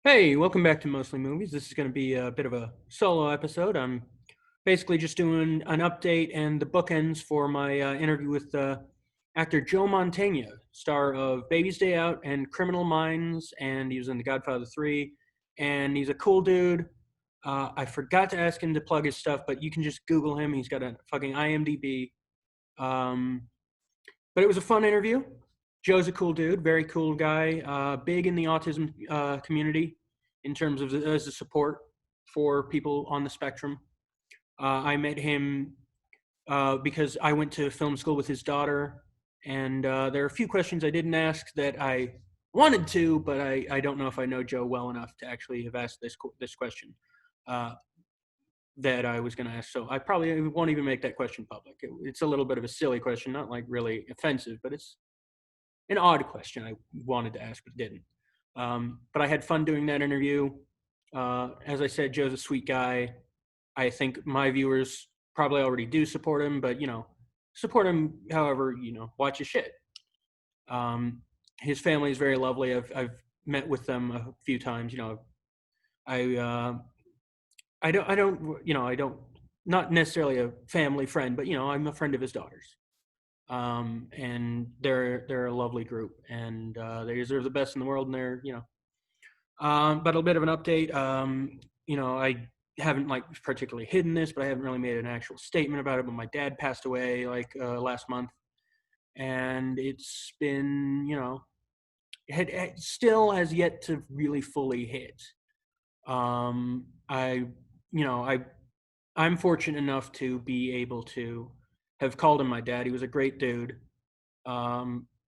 Hey, welcome back to Mostly Movies. This is going to be a bit of a solo episode. I'm basically just doing an update and the bookends for my interview with actor Joe Mantegna, star of Baby's Day Out and Criminal Minds, and he was in The Godfather 3. And he's a cool dude. I forgot to ask him to plug his stuff, but you can just Google him. He's got a fucking IMDb. Um, but it was a fun interview. Joe's a cool dude, very cool guy, big in the autism community in terms of as a support for people on the spectrum. I met him because I went to film school with his daughter, and there are a few questions I didn't ask that I wanted to, but I don't know if I know Joe well enough to actually have asked this question uh, that I was going to ask. So I probably won't even make that question public. It's a little bit of a silly question, not like really offensive, but it's an odd question I wanted to ask but didn't. But I had fun doing that interview. As I said, Joe's a sweet guy. I think my viewers probably already do support him, but support him however watch his shit. His family is very lovely. I've met with them a few times. I I don't not necessarily a family friend, but I'm a friend of his daughter's. And they're a lovely group, and they deserve the best in the world. And they're but a bit of an update. I haven't like particularly hidden this, but I haven't really made an actual statement about it. But my dad passed away like last month, and it's been it still has yet to really fully hit. I you know I'm fortunate enough to be able to have called him my dad. He was a great dude.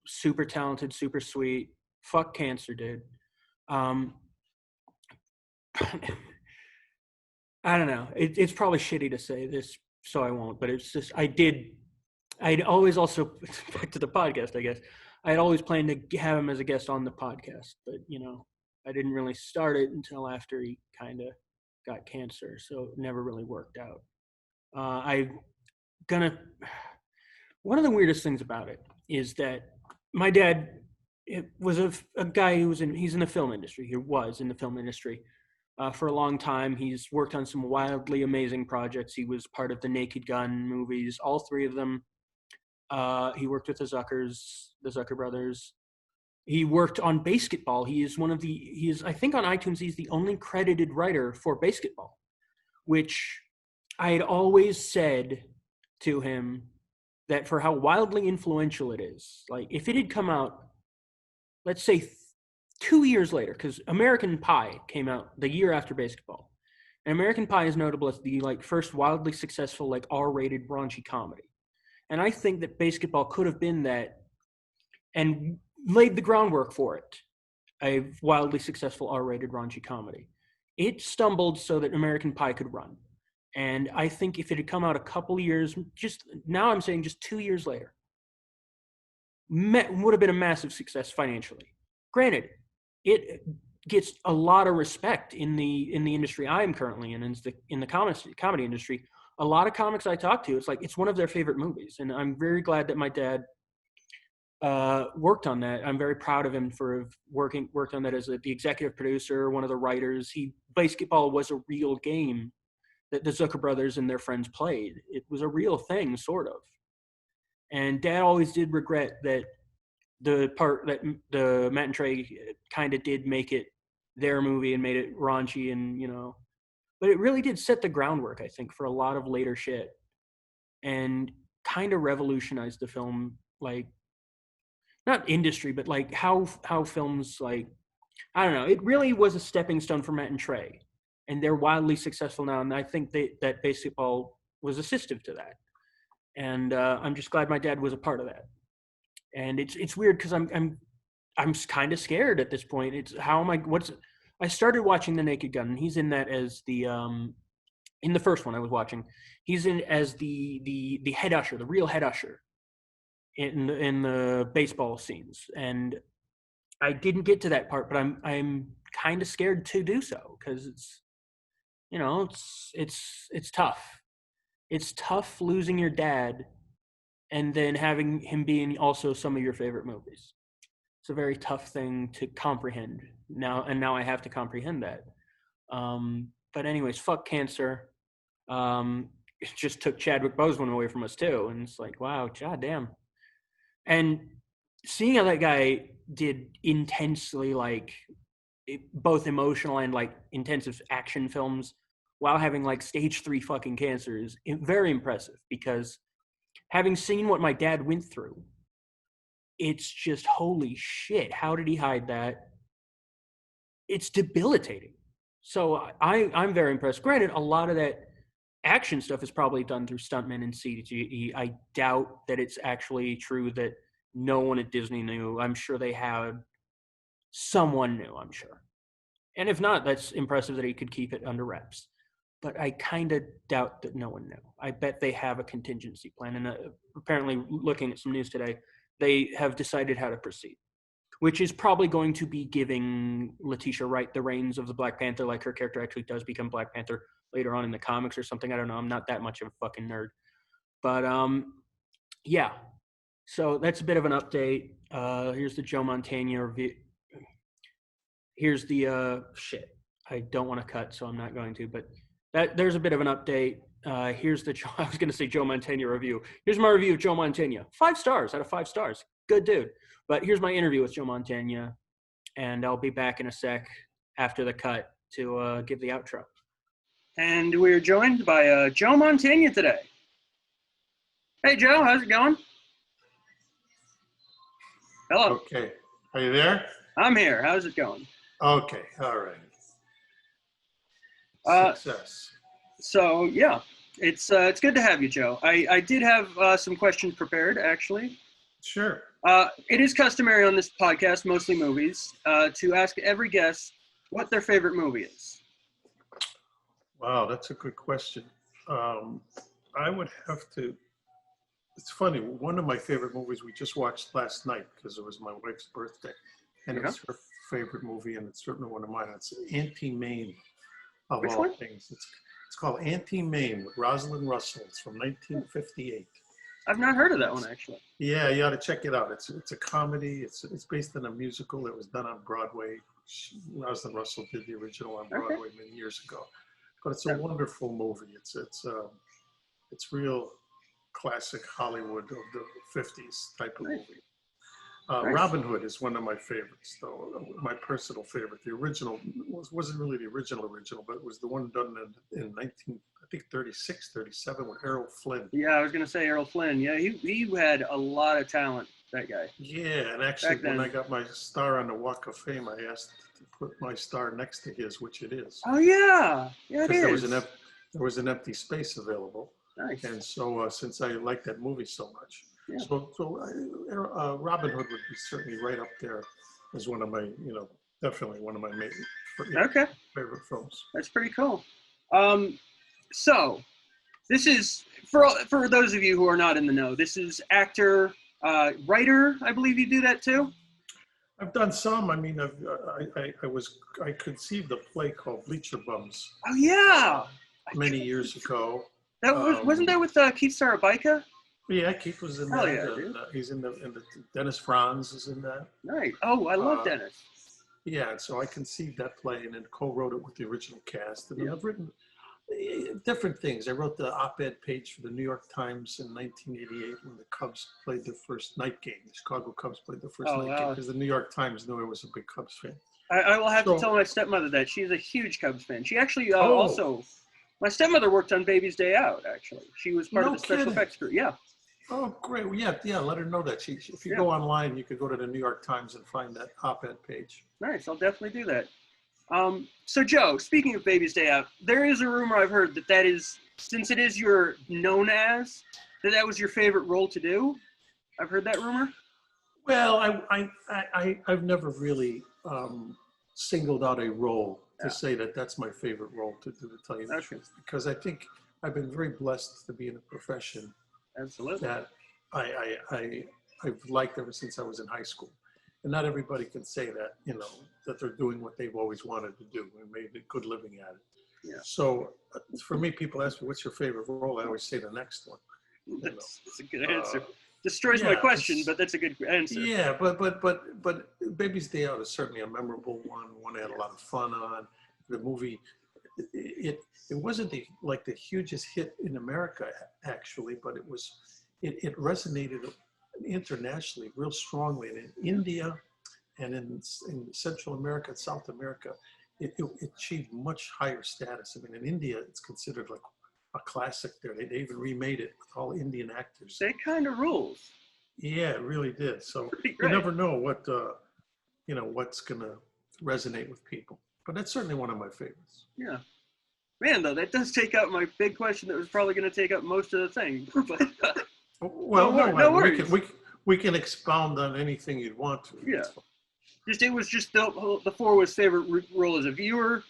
Super talented, super sweet. Fuck cancer, dude. Um, I don't know. It's probably shitty to say this, so I won't. But it's just I'd always also back to the podcast. I guess I'd always planned to have him as a guest on the podcast, but I didn't really start it until after he kind of got cancer, so it never really worked out. I gonna One of the weirdest things about it is that my dad was a guy who was he's in the film industry. He was in the film industry for a long time. He's worked on some wildly amazing projects. He was part of the Naked Gun movies, all three of them. He worked with the Zucker brothers. He worked on Basketball. He is, I think on iTunes, he's the only credited writer for Basketball, which I had always said to him that for how wildly influential it is, like if it had come out, let's say 2 years later, because American Pie came out the year after Basketball, and American Pie is notable as the like first wildly successful like R-rated raunchy comedy, and I think that Basketball could have been that and laid the groundwork for it, a wildly successful R-rated raunchy comedy. It stumbled so that American Pie could run. And I think if it had come out a couple years, just now I'm saying just 2 years later, would have been a massive success financially. Granted, it gets a lot of respect in the industry I'm currently in the comedy industry. A lot of comics I talk to, it's like it's one of their favorite movies, and I'm very glad that my dad worked on that. I'm very proud of him for worked on that as the executive producer, one of the writers. Basketball was a real game that the Zucker brothers and their friends played. It was a real thing, sort of. And Dad always did regret that the part that the Matt and Trey kind of did make it their movie and made it raunchy and but it really did set the groundwork, I think, for a lot of later shit and kind of revolutionized the film, like not industry, but like how films like I don't know. It really was a stepping stone for Matt and Trey, and they're wildly successful now. And I think that Basketball was assistive to that. And I'm just glad my dad was a part of that. And it's weird because I'm kind of scared at this point. It's how am I? What's I started watching The Naked Gun, and he's in that as the in the first one I was watching. He's in as the head usher, the real head usher in the baseball scenes, and I didn't get to that part, but I'm kind of scared to do so because it's tough. It's tough losing your dad and then having him being also some of your favorite movies. It's a very tough thing to comprehend, now I have to comprehend that. But anyways, fuck cancer. It just took Chadwick Boseman away from us too, and it's like, wow, goddamn. And seeing how that guy did intensely, like, both emotional and like intensive action films while having like stage 3 fucking cancer is very impressive, because having seen what my dad went through, it's just holy shit. How did he hide that? It's debilitating. So I'm very impressed. Granted, a lot of that action stuff is probably done through stuntmen and CGI. I doubt that it's actually true that no one at Disney knew. I'm sure they had someone knew, I'm sure. And if not, that's impressive that he could keep it under wraps. But I kind of doubt that no one knew. I bet they have a contingency plan. And apparently, looking at some news today, they have decided how to proceed, which is probably going to be giving Letitia Wright the reins of the Black Panther, like her character actually does become Black Panther later on in the comics or something. I don't know. I'm not that much of a fucking nerd. But yeah. So that's a bit of an update. Here's the Joe Mantegna review. Here's the shit. I don't want to cut, so I'm not going to. But there's a bit of an update. Here's the I was going to say Joe Mantegna review. Here's my review of Joe Mantegna. 5 stars out of 5 stars. Good dude. But here's my interview with Joe Mantegna, and I'll be back in a sec after the cut to give the outro. And we're joined by Joe Mantegna today. Hey, Joe, how's it going? Hello. Okay. Are you there? I'm here. How's it going? Okay. All right. Success. So, yeah, it's good to have you, Joe. I did have some questions prepared, actually. Sure. It is customary on this podcast, mostly movies, to ask every guest what their favorite movie is. Wow, that's a good question. I would have to, it's funny, one of my favorite movies we just watched last night, because it was my wife's birthday, and it was her favorite movie, and it's certainly one of mine. It's Auntie Mame, of Which all one? things. It's called Auntie Mame with Rosalind Russell. It's from 1958. I've not heard of that one, actually. Yeah, you ought to check it out. It's a comedy. It's based on a musical that was done on Broadway. Rosalind Russell did the original on Broadway many years ago. But it's a wonderful movie. It's real classic Hollywood of the 50s type of movie. Robin Hood is one of my favorites, though. My personal favorite. The original wasn't really the original, but it was the one done in 36, 37 with Errol Flynn. Yeah, I was going to say Errol Flynn. Yeah, he had a lot of talent, that guy. Yeah, and actually when I got my star on the Walk of Fame, I asked to put my star next to his, which it is. Oh, yeah. Yeah, it is. There was an empty space available. Nice. And so since I like that movie so much, Robin Hood would be certainly right up there as one of my, definitely one of my favorite films. That's pretty cool. So this is, for those of you who are not in the know, this is actor, writer, I believe you do that too? I've done some. I mean, I conceived a play called Bleacher Bums. Oh, yeah. Many years ago. That wasn't that with Keith Sarabica? Yeah, Keith was in that. Yeah, he's in the Dennis Franz is in that. Right. Oh, I love Dennis. Yeah, so I conceived that play and then co-wrote it with the original cast. And I've written different things. I wrote the op-ed page for the New York Times in 1988 when the Cubs played their first night game. The Chicago Cubs played their first night game because the New York Times knew I was a big Cubs fan. I will have to tell my stepmother that. She's a huge Cubs fan. She actually also, my stepmother worked on Baby's Day Out, actually. She was part of the special effects crew. Yeah. Oh, great. Well, yeah, let her know that. If you go online, you could go to the New York Times and find that op-ed page. Nice. I'll definitely do that. So, Joe, speaking of Baby's Day Out, there is a rumor I've heard that is, since it is your known as, that was your favorite role to do. I've heard that rumor. Well, I've never really singled out a role to say that that's my favorite role to do, to tell you the truth, because I think I've been very blessed to be in a profession that I've liked ever since I was in high school. And not everybody can say that, that they're doing what they've always wanted to do and made a good living at it. Yeah. So for me, people ask me, what's your favorite role? I always say the next one. That's a good answer. destroys my question, but that's a good answer. Yeah, but Baby's Day Out is certainly a memorable one I had a lot of fun on. The movie, it wasn't the hugest hit in America actually, but it resonated internationally real strongly. And in India and in Central America and South America, it achieved much higher status. I mean, in India, it's considered like a classic there. They even remade it with all Indian actors. They kind of rules. Yeah, it really did. So you never know what what's gonna resonate with people. But that's certainly one of my favorites. Yeah. Man, though, that does take out my big question that was probably going to take up most of the thing. But, well, no worries. We can expound on anything you'd want to. Yeah. It was just the four was favorite role as a viewer,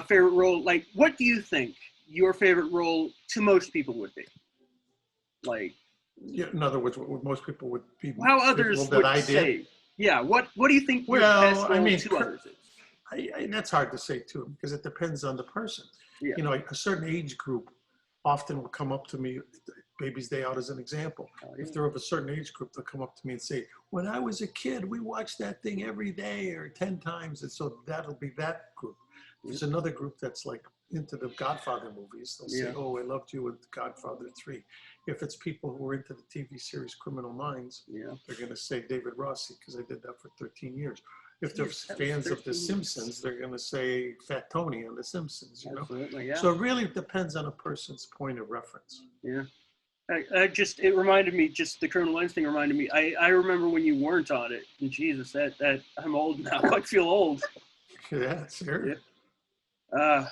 favorite role. Like, what do you think your favorite role to most people would be? Like, yeah, in other words, what most people would be. How others would say. Yeah. What do you think your best role to others is? That's hard to say too, because it depends on the person. Yeah. You know, a certain age group often will come up to me. Baby's Day Out as an example. Oh, yeah. If they're of a certain age group, they'll come up to me and say, when I was a kid, we watched that thing every day or 10 times. And so that'll be that group. There's another group that's like into the Godfather movies. They'll say, oh, I loved you with Godfather 3. If it's people who are into the TV series Criminal Minds, they're going to say David Rossi, because I did that for 13 years. If they're fans of The Simpsons, they're going to say Fat Tony on The Simpsons, you know? Absolutely, yeah. So it really depends on a person's point of reference. Yeah. It reminded me, just the Criminal Minds thing reminded me, I remember when you weren't on it, and Jesus, that I'm old now, I feel old. Yeah, sure. Yeah.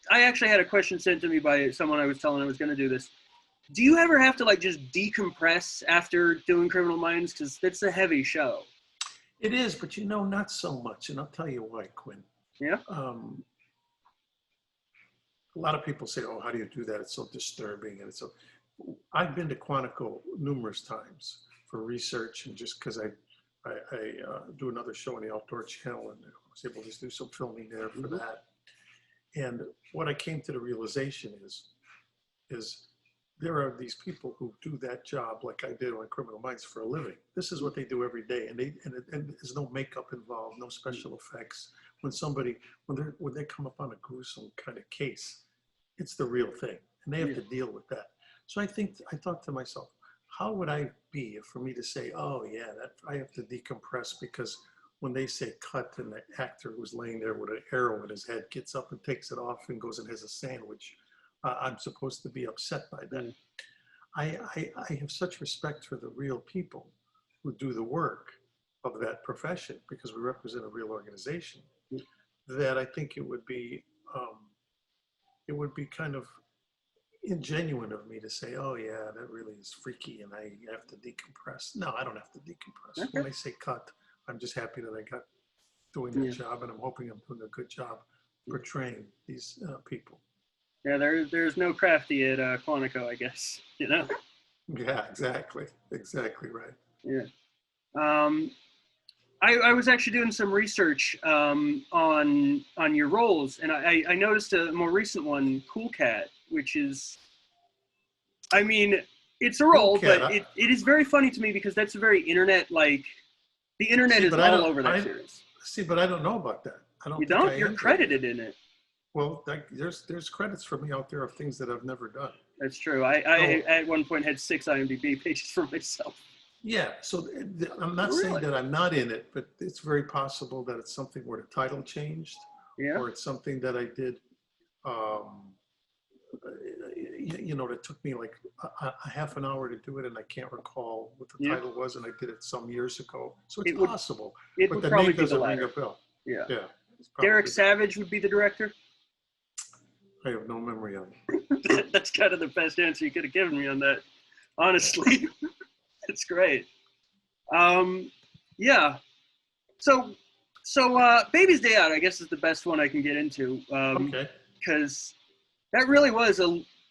I actually had a question sent to me by someone I was telling I was going to do this. Do you ever have to like just decompress after doing Criminal Minds? Because that's a heavy show. It is, but not so much, and I'll tell you why, Quinn. Yeah. A lot of people say, "Oh, how do you do that? It's so disturbing." And I've been to Quantico numerous times for research, and just because I do another show on the Outdoor Channel, and I was able to do some filming there for that. And what I came to the realization is there are these people who do that job like I did on Criminal Minds for a living. This is what they do every day, and there's no makeup involved, no special effects. When they come up on a gruesome kind of case, it's the real thing, and they have to deal with that. So I thought to myself, how would I be for me to say, oh yeah, that I have to decompress, because when they say cut and the actor who's laying there with an arrow in his head gets up and takes it off and goes and has a sandwich, I'm supposed to be upset by that. I have such respect for the real people who do the work of that profession, because we represent a real organization, that I think it would be kind of ingenuine of me to say, oh yeah, that really is freaky and I have to decompress. No, I don't have to decompress. Okay. When I say cut, I'm just happy that I got doing that job, and I'm hoping I'm doing a good job portraying these people. Yeah, there's no crafty at Quantico, I guess, Yeah, exactly right. Yeah. I was actually doing some research on your roles, and I noticed a more recent one, Cool Cat, which is, I mean, it's a role, cool but it is very funny to me, because that's a very internet, like, the internet is all over that series. See, but I don't know about that. You don't? You're credited in it. Well, there's credits for me out there of things that I've never done. That's true. I at one point had 6 IMDb pages for myself. Yeah, so I'm not saying that I'm not in it, but it's very possible that it's something where the title changed, or it's something that I did, that took me like a half an hour to do it, and I can't recall what the title was, and I did it some years ago. So it's possible, but the name doesn't ring a bell. Yeah. Derek Savage would be the director? I have no memory of it. That's kind of the best answer you could have given me on that, honestly. It's great. Yeah. So Baby's Day Out, I guess, is the best one I can get into. Okay. Because that really was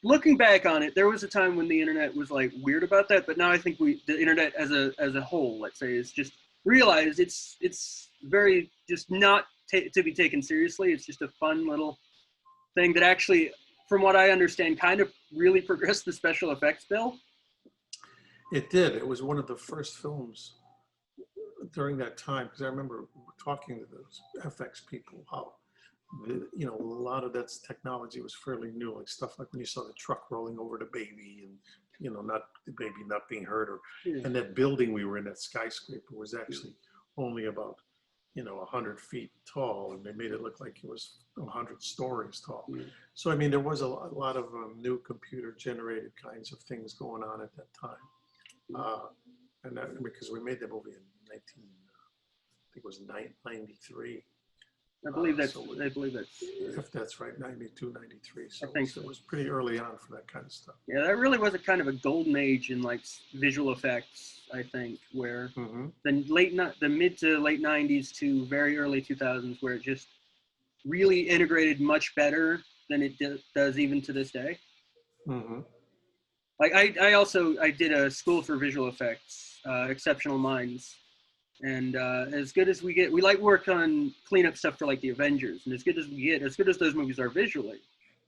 looking back on it, there was a time when the internet was like weird about that, but now I think the internet as a whole, let's say, is just realized it's very just not to be taken seriously. It's just a fun little thing that actually, from what I understand, kind of really progressed the special effects bill. It did. It was one of the first films during that time, because I remember talking to those FX people, how a lot of that technology was fairly new, like stuff like when you saw the truck rolling over the baby and, not the baby not being hurt, and that building we were in, that skyscraper, was actually only about, 100 feet tall, and they made it look like it was 100 stories tall. So, I mean, there was a lot of new computer generated kinds of things going on at that time. And that, because we made that movie in 19, I think it was 93. I believe that's If that's right, 92, 93. So I think so. It was pretty early on for that kind of stuff. Yeah, that really was a kind of a golden age in like visual effects, I think, where the mid to late 90s to very early 2000s, where it just really integrated much better than it does even to this day. Like I did a school for visual effects, Exceptional Minds. And as good as we get, we like work on cleanup stuff for like the Avengers. And as good as we get, as good as those movies are visually,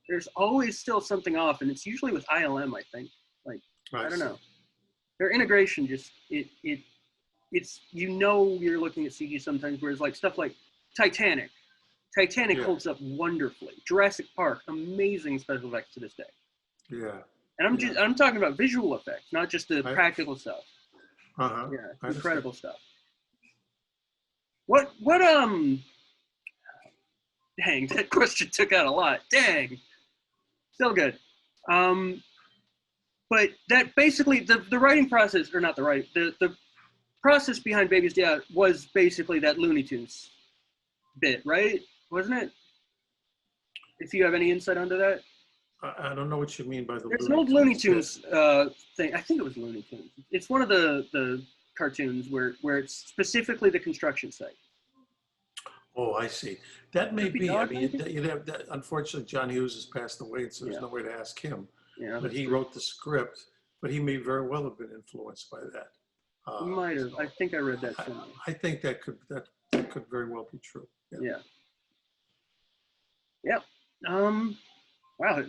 there's always still something off. And it's usually with ILM, I think. Like, I don't know. Their integration just, it's, you're looking at CG sometimes, whereas like stuff like Titanic. Titanic holds up wonderfully. Jurassic Park, amazing special effects to this day. Yeah. And I'm talking about visual effects, not just the practical stuff. Yeah, incredible stuff. What dang, that question took out a lot. Dang. Still good. But that basically the writing process, or not the writing, the process behind Baby's Day Out was basically that Looney Tunes bit, right? Wasn't it? If you have any insight onto that. I don't know what you mean by the There's an old Looney Tunes thing. I think it was Looney Tunes. It's one of the cartoons where it's specifically the construction site. Oh, I see. That may be. I mean, you'd have that. Unfortunately, John Hughes has passed away, so there's no way to ask him. Yeah, but he wrote the script. But he may very well have been influenced by that. He might have. So I think I read that somewhere. I think that could very well be true. Yeah. Yep. Wow.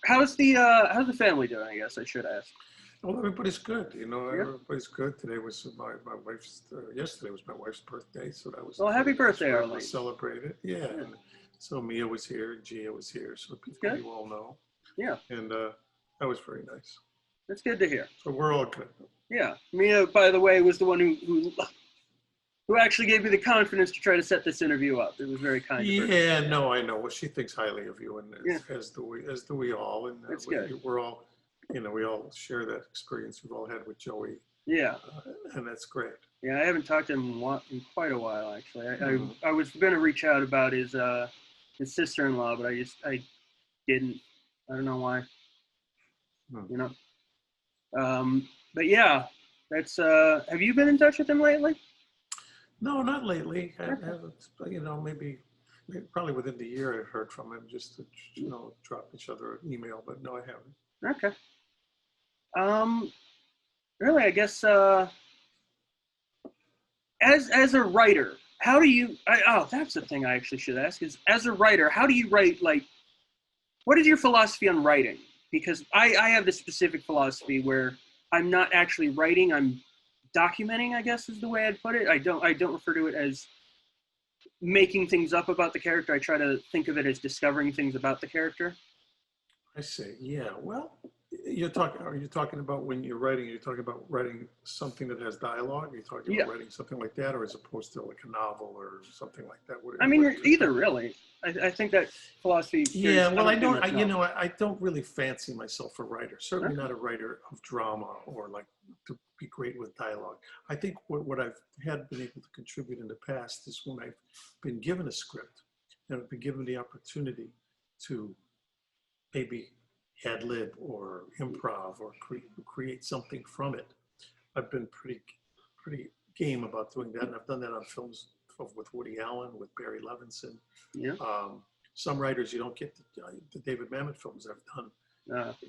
How's the family doing? I guess I should ask. Well, everybody's good. Everybody's good. Today was my wife's. Yesterday was my wife's birthday, so that was. Well, happy birthday, Arlene. Celebrated. Yeah. And so Mia was here, and Gia was here, so people you all know. Yeah. And that was very nice. That's good to hear. So we're all good. Yeah. Mia, by the way, was the one who actually gave me the confidence to try to set this interview up. It was very kind of her. Yeah, no, I know. Well, she thinks highly of you, and as do we all. And that's good. We're all, we all share that experience we've all had with Joey. Yeah. And that's great. Yeah, I haven't talked to him in quite a while, actually. I was going to reach out about his sister-in-law, but I didn't. I don't know why. But yeah, that's. Have you been in touch with him lately? No, not lately. I haven't. Maybe probably within the year I've heard from him, just to drop each other an email. But no, I haven't. Okay. Really, I guess as a writer, how do you? That's the thing I actually should ask is, as a writer, how do you write? Like, what is your philosophy on writing? Because I have this specific philosophy where I'm not actually writing, I'm documenting, I guess is the way I'd put it. I don't refer to it as making things up about the character. I try to think of it as discovering things about the character. I see. Yeah. Well, are you talking about when you're writing? Are you talking about writing something that has dialogue? Are you talking about writing something like that, or as opposed to like a novel or something like that? Either really. I think that philosophy. Yeah, well, I don't really fancy myself a writer. Certainly not a writer of drama or like to be great with dialogue. I think what I've been able to contribute in the past is when I've been given a script and I've been given the opportunity to maybe ad lib or improv or create something from it. I've been pretty game about doing that, and I've done that on films with Woody Allen, with Barry Levinson. Yeah. Some writers you don't get the David Mamet films I've done.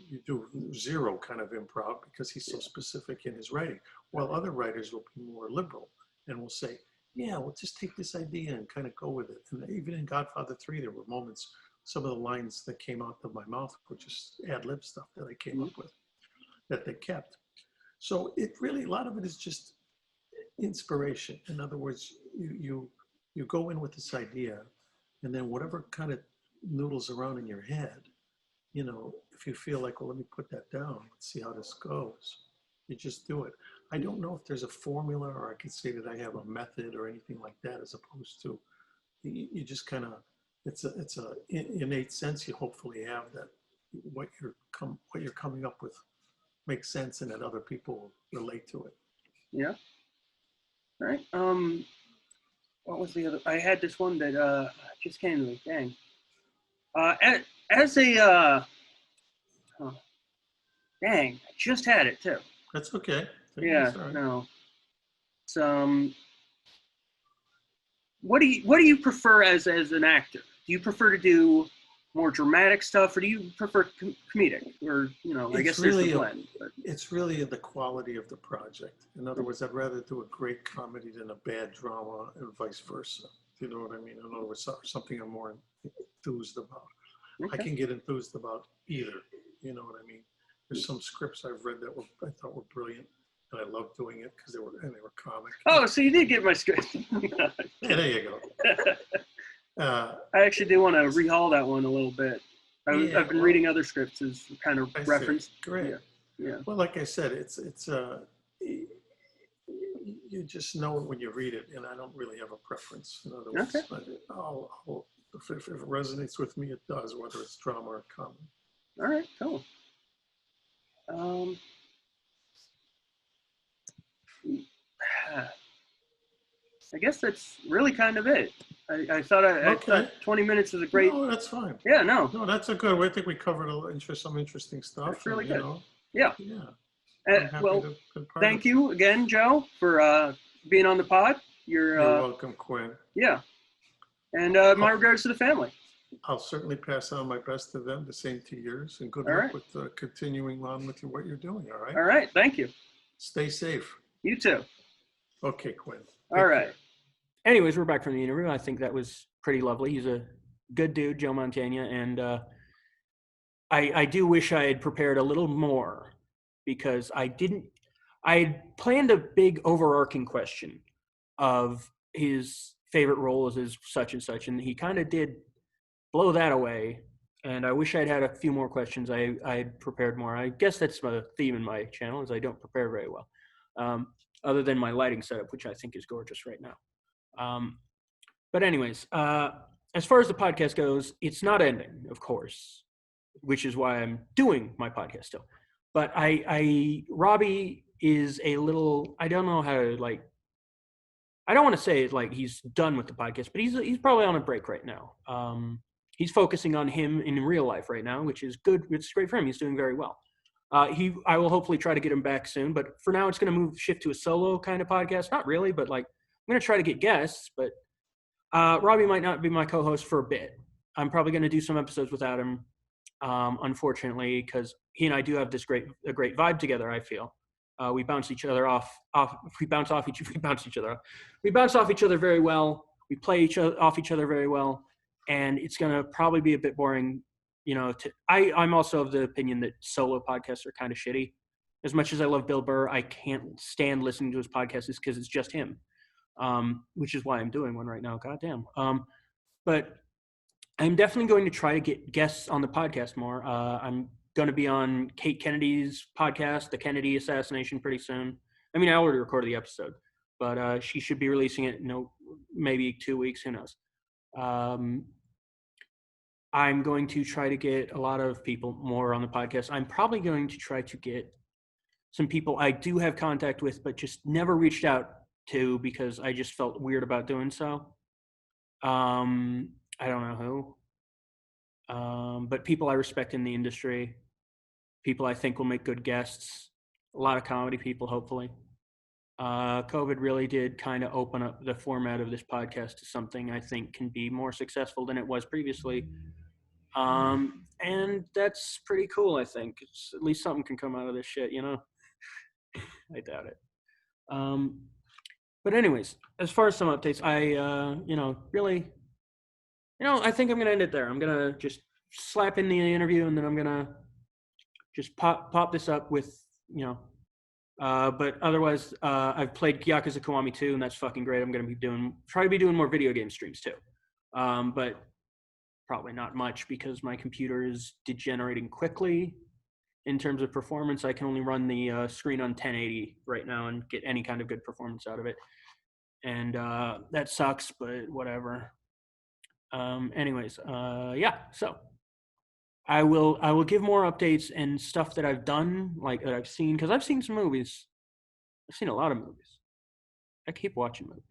You do zero kind of improv because he's so specific in his writing. While other writers will be more liberal and will say, "Yeah, we'll just take this idea and kind of go with it." And even in Godfather 3, there were moments some of the lines that came out of my mouth were just ad lib stuff that I came up with that they kept. So it really, a lot of it is just inspiration. In other words, you go in with this idea, and then whatever kind of noodles around in your head, you know, if you feel like, well, let me put that down, let's see how this goes. You just do it. I don't know if there's a formula, or I could say that I have a method or anything like that, as opposed to you just kind of, it's a innate sense you hopefully have that what you're coming up with makes sense and that other people relate to it. Yeah. All right. What was the other? I had this one that just came to me. Dang. As a oh, dang, I just had it too. That's okay. Yeah. Right. No. It's what do you prefer as an actor? Do you prefer to do more dramatic stuff, or do you prefer comedic? Or, you know, I guess really there's the blend. It's really the quality of the project. In other words, I'd rather do a great comedy than a bad drama, and vice versa. You know what I mean? In other words, something I'm more enthused about. Okay. I can get enthused about either. You know what I mean? There's some scripts I've read that I thought were brilliant, and I loved doing it because they were comic. Oh, so you did get my script. Yeah, there you go. I actually do want to rehaul that one a little bit. I've been reading other scripts as kind of reference. Great. Yeah. Well, like I said, it's you just know it when you read it, and I don't really have a preference. In other words, if it resonates with me, it does, whether it's drama or comedy. All right, cool. I guess that's really kind of it. I thought 20 minutes was a great. No, that's fine. Yeah, no, that's a good. I think we covered some interesting stuff. That's really good. Yeah. Well, thank you again, Joe, for being on the pod. You're welcome, Quinn. Yeah, and my regards to the family. I'll certainly pass on my best to them, the same to yours, and good luck with continuing on with what you're doing. All right. All right. Thank you. Stay safe. You too. Okay, Quinn. All right. Anyways, we're back from the interview. I think that was pretty lovely. He's a good dude, Joe Mantegna, and I do wish I had prepared a little more because I had planned a big overarching question of his favorite roles as such and such, and he kind of did blow that away. And I wish I'd had a few more questions. I had prepared more. I guess that's my theme in my channel is I don't prepare very well. Other than my lighting setup, which I think is gorgeous right now. But anyways, as far as the podcast goes, it's not ending, of course, which is why I'm doing my podcast still. But Robbie is a little, I don't know how to I don't want to say it he's done with the podcast, but he's probably on a break right now. He's focusing on him in real life right now, which is good. It's great for him. He's doing very well. I will hopefully try to get him back soon, but for now it's going to shift to a solo kind of podcast. Not really, but I'm going to try to get guests, but Robbie might not be my co-host for a bit. I'm probably going to do some episodes without him, unfortunately, because he and I do have a great vibe together. I feel we bounce each other off. We bounce off each other very well. We play off each other very well, and it's going to probably be a bit boring. You know, I'm also of the opinion that solo podcasts are kind of shitty. As much as I love Bill Burr, I can't stand listening to his podcasts because it's just him, which is why I'm doing one right now. Goddamn. But I'm definitely going to try to get guests on the podcast more. I'm going to be on Kate Kennedy's podcast, The Kennedy Assassination, pretty soon. I mean, I already recorded the episode, but she should be releasing it in maybe 2 weeks. Who knows? I'm going to try to get a lot of people more on the podcast. I'm probably going to try to get some people I do have contact with, but just never reached out to because I just felt weird about doing so. I don't know who, but people I respect in the industry, people I think will make good guests, a lot of comedy people, hopefully. COVID really did kind of open up the format of this podcast to something I think can be more successful than it was previously. And that's pretty cool, I think. At least something can come out of this shit, you know? I doubt it. But anyways, as far as some updates, I really I think I'm gonna end it there. I'm gonna just slap in the interview, and then I'm gonna just pop this up with but otherwise, I've played Yakuza Kiwami 2, and that's fucking great. I'm gonna try to be doing more video game streams too, but probably not much because my computer is degenerating quickly. In terms of performance, I can only run the screen on 1080 right now and get any kind of good performance out of it, and that sucks. But whatever. Anyways, yeah. So I will give more updates and stuff that I've done, like that I've seen, because I've seen some movies. I've seen a lot of movies. I keep watching movies.